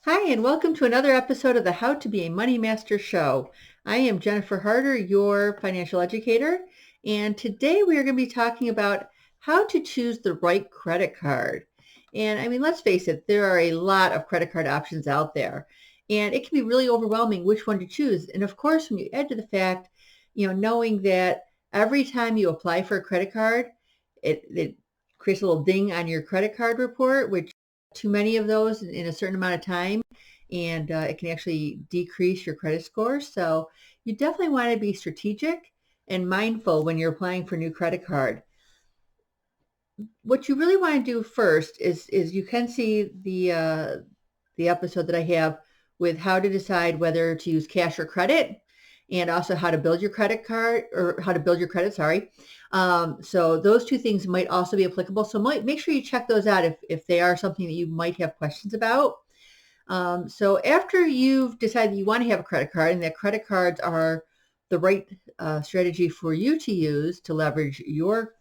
Hi, and welcome to another episode of the How to Be a Money Master Show. I am Jennifer Harder, your financial educator, and today we are going to be talking about how to choose the right credit card. And I mean, let's face it, there are a lot of credit card options out there, and it can be really overwhelming which one to choose. And of course, when you add to the fact, knowing that every time you apply for a credit card, it creates a little ding on your credit card report, which too many of those in a certain amount of time, and it can actually decrease your credit score. So you definitely want to be strategic and mindful when you're applying for a new credit card. What you really want to do first is you can see the episode that I have with how to decide whether to use cash or credit, and also how to build your credit card or how to build your credit. Sorry. So those two things might also be applicable. So make sure you check those out if they are something that you might have questions about. So after you've decided you want to have a credit card and that credit cards are the right strategy for you to use to leverage your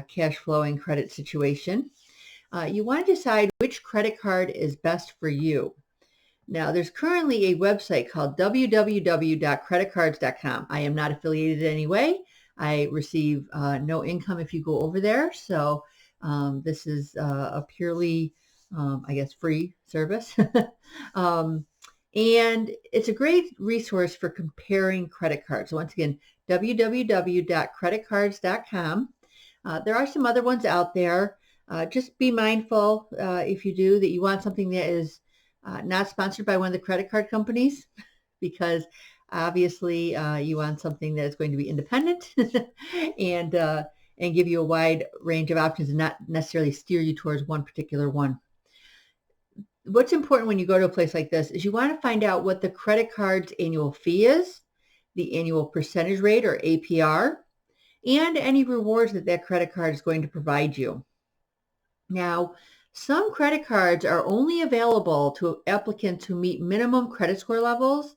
cash flowing credit situation, you want to decide which credit card is best for you. Now, there's currently a website called www.creditcards.com. I am not affiliated in any way. I receive no income if you go over there. So this is a purely, I guess, free service. And it's a great resource for comparing credit cards. So once again, www.creditcards.com. There are some other ones out there. Just be mindful if you do that you want something that is not sponsored by one of the credit card companies, because obviously you want something that is going to be independent and give you a wide range of options and not necessarily steer you towards one particular one. What's important when you go to a place like this is you want to find out what the credit card's annual fee is, the annual percentage rate or APR, and any rewards that that credit card is going to provide you. Now, some credit cards are only available to applicants who meet minimum credit score levels,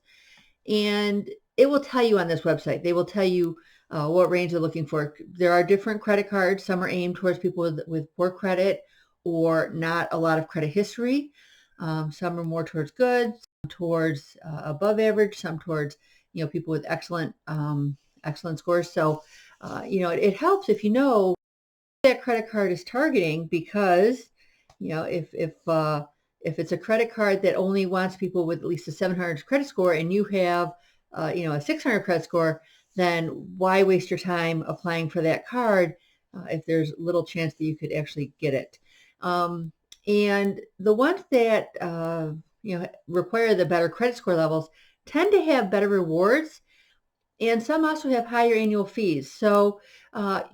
and it will tell you on this website. They will tell you what range they're looking for. There are different credit cards. Some are aimed towards people with poor credit or not a lot of credit history. Some are more towards good, some towards above average, some towards people with excellent scores. So it helps if you know that credit card is targeting, because if it's a credit card that only wants people with at least a 700 credit score and you have a 600 credit score, then why waste your time applying for that card if there's little chance that you could actually get it. And the ones that require the better credit score levels tend to have better rewards, and some also have higher annual fees. So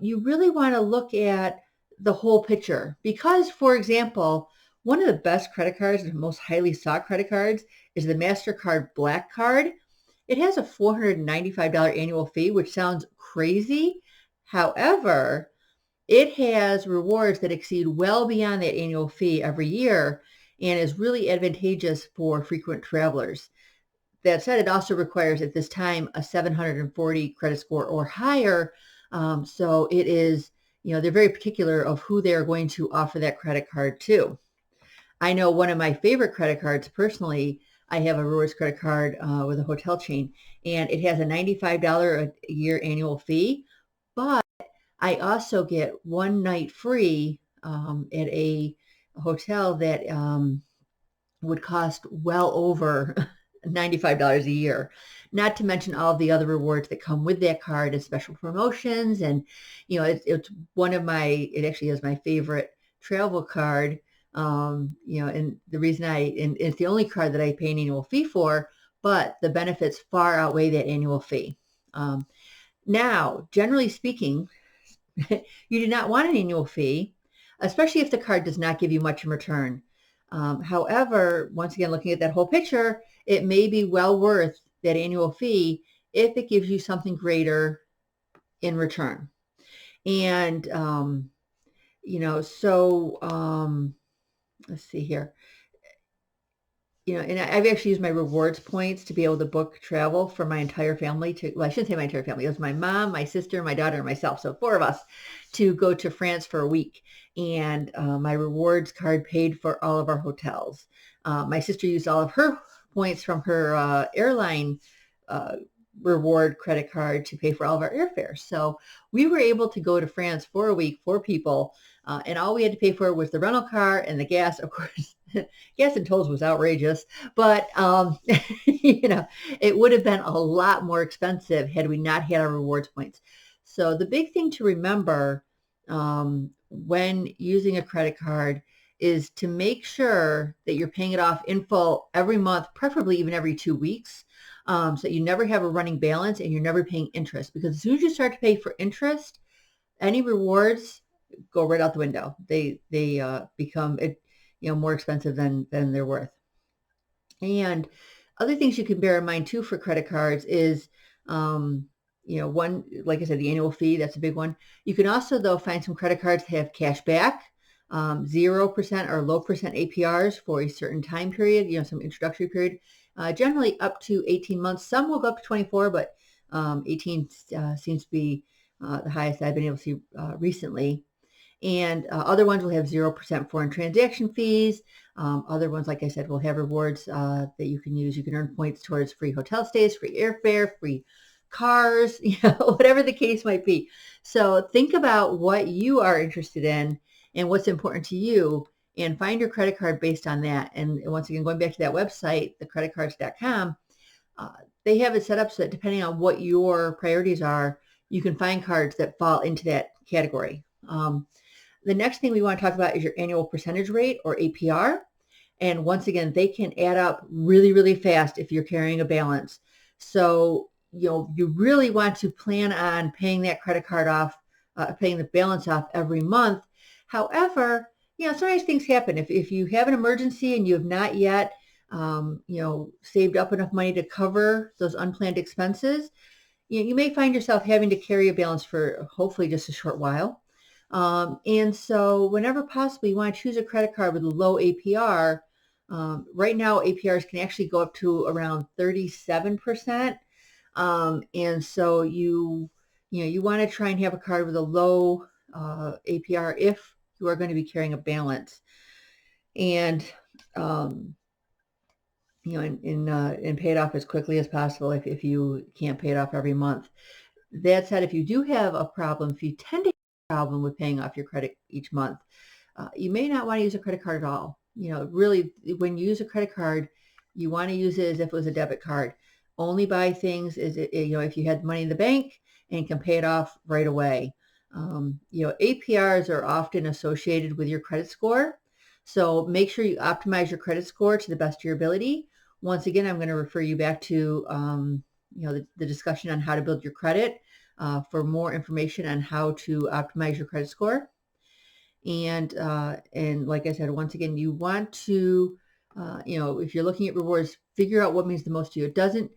you really want to look at the whole picture, because, for example, one of the best credit cards and most highly sought credit cards is the MasterCard Black Card. It has a $495 annual fee, which sounds crazy. However, it has rewards that exceed well beyond that annual fee every year and is really advantageous for frequent travelers. That said, it also requires at this time a 740 credit score or higher. So it is, they're very particular of who they're going to offer that credit card to. I know one of my favorite credit cards personally, I have a rewards credit card with a hotel chain, and it has a $95 a year annual fee, but I also get one night free at a hotel that would cost well over $95 a year, not to mention all of the other rewards that come with that card and special promotions. And, it's one of it actually is my favorite travel card. And the reason and it's the only card that I pay an annual fee for, but the benefits far outweigh that annual fee. Now, generally speaking, you do not want an annual fee, especially if the card does not give you much in return. However, once again, looking at that whole picture, it may be well worth that annual fee if it gives you something greater in return. And, let's see here. And I've actually used my rewards points to be able to book travel for my entire family I shouldn't say my entire family. It was my mom, my sister, my daughter, and myself. So 4 of us to go to France for a week. And my rewards card paid for all of our hotels. My sister used all of her points from her airline reward credit card to pay for all of our airfares. So we were able to go to France for a week, 4 people, and all we had to pay for was the rental car and the gas. Of course, gas and tolls was outrageous, but it would have been a lot more expensive had we not had our rewards points. So the big thing to remember when using a credit card is to make sure that you're paying it off in full every month, preferably even every 2 weeks, so that you never have a running balance and you're never paying interest. Because as soon as you start to pay for interest, any rewards go right out the window. They become more expensive than they're worth. And other things you can bear in mind too for credit cards is one, like I said, the annual fee, that's a big one. You can also, though, find some credit cards that have cash back, 0% or low percent APRs for a certain time period, some introductory period, generally up to 18 months. Some will go up to 24, but 18 seems to be the highest I've been able to see recently. And other ones will have 0% foreign transaction fees. Other ones, like I said, will have rewards that you can use. You can earn points towards free hotel stays, free airfare, free cars, whatever the case might be. So think about what you are interested in and what's important to you, and find your credit card based on that. And once again, going back to that website, thecreditcards.com, they have it set up so that depending on what your priorities are, you can find cards that fall into that category. The next thing we want to talk about is your annual percentage rate, or APR. And once again, they can add up really, really fast if you're carrying a balance. So you really want to plan on paying that credit card off, paying the balance off every month. However, sometimes things happen. If you have an emergency and you have not yet, saved up enough money to cover those unplanned expenses, you may find yourself having to carry a balance for hopefully just a short while. And so whenever possible, you want to choose a credit card with a low APR. Right now, APRs can actually go up to around 37%. And so you want to try and have a card with a low APR if you are going to be carrying a balance, and and pay it off as quickly as possible if you can't pay it off every month. That said, if you do have a problem, if you tend to have a problem with paying off your credit each month, you may not want to use a credit card at all. Really, when you use a credit card, you want to use it as if it was a debit card. Only buy things if you had money in the bank and can pay it off right away. APRs are often associated with your credit score, so make sure you optimize your credit score to the best of your ability. Once again, I'm going to refer you back to the discussion on how to build your credit for more information on how to optimize your credit score. And like I said, once again, you want to if you're looking at rewards, figure out what means the most to you. It doesn't,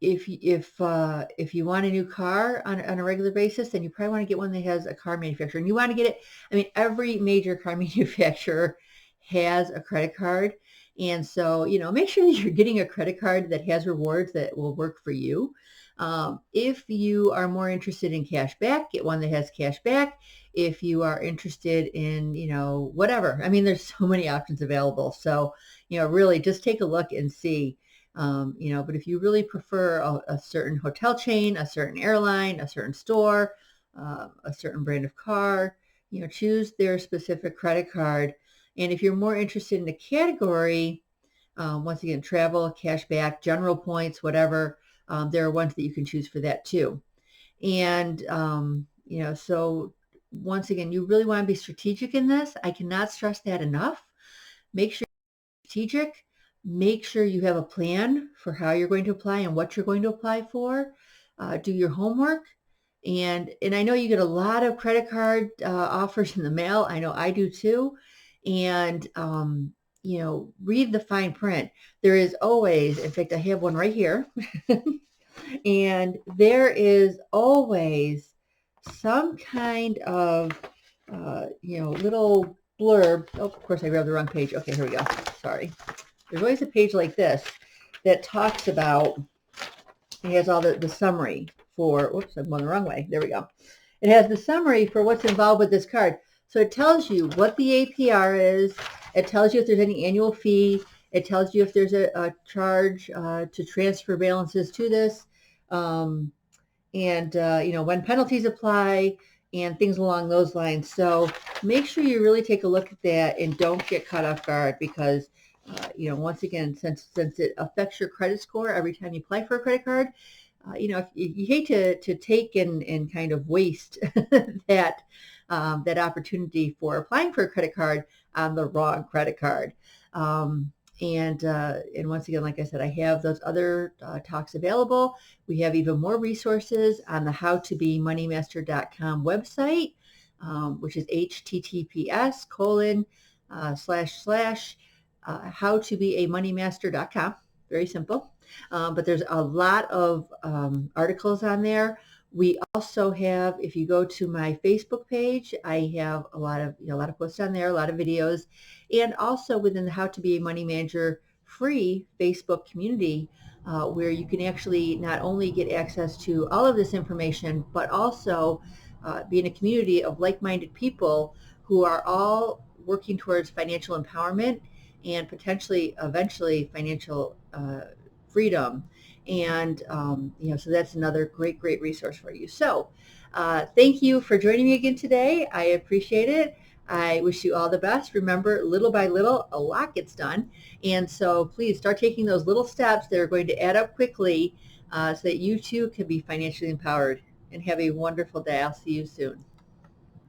if you want a new car on a regular basis, then you probably want to get one that has a car manufacturer, and you want to get it. I mean, every major car manufacturer has a credit card, and so make sure that you're getting a credit card that has rewards that will work for you. If you are more interested in cash back, get one that has cash back. If you are interested in, whatever, I mean, there's so many options available. So, really just take a look and see, but if you really prefer a certain hotel chain, a certain airline, a certain store, a certain brand of car, choose their specific credit card. And if you're more interested in a category, once again, travel, cash back, general points, whatever, there are ones that you can choose for that too. And, so once again, you really want to be strategic in this. I cannot stress that enough. Make sure you're strategic. Make sure you have a plan for how you're going to apply and what you're going to apply for. Do your homework. And I know you get a lot of credit card offers in the mail. I know I do too. And, read the fine print. There is always, in fact, I have one right here. And there is always some kind of, little blurb. Oh, of course, I grabbed the wrong page. Okay, here we go. Sorry. There's always a page like this that talks about, it has all the summary for, whoops, I'm going the wrong way. There we go. It has the summary for what's involved with this card. So it tells you what the APR is, It tells you if there's any annual fee. It tells you if there's a charge to transfer balances to this. Um, and when penalties apply and things along those lines. So make sure you really take a look at that and don't get caught off guard because once again, since it affects your credit score every time you apply for a credit card, if you hate to take and kind of waste that opportunity for applying for a credit card on the wrong credit card. And once again, like I said, I have those other talks available. We have even more resources on the howtobemoneymaster.com website, which is https:// howtobeamoneymaster.com. Very simple. But there's a lot of articles on there. We also have, if you go to my Facebook page, I have a lot of posts on there, a lot of videos, and also within the How to Be a Money Manager free Facebook community, where you can actually not only get access to all of this information, but also be in a community of like-minded people who are all working towards financial empowerment and potentially, eventually, financial freedom. And, so that's another great resource for you. So thank you for joining me again today. I appreciate it. I wish you all the best. Remember, little by little, a lot gets done. And so please start taking those little steps that are going to add up quickly so that you too can be financially empowered. And have a wonderful day. I'll see you soon.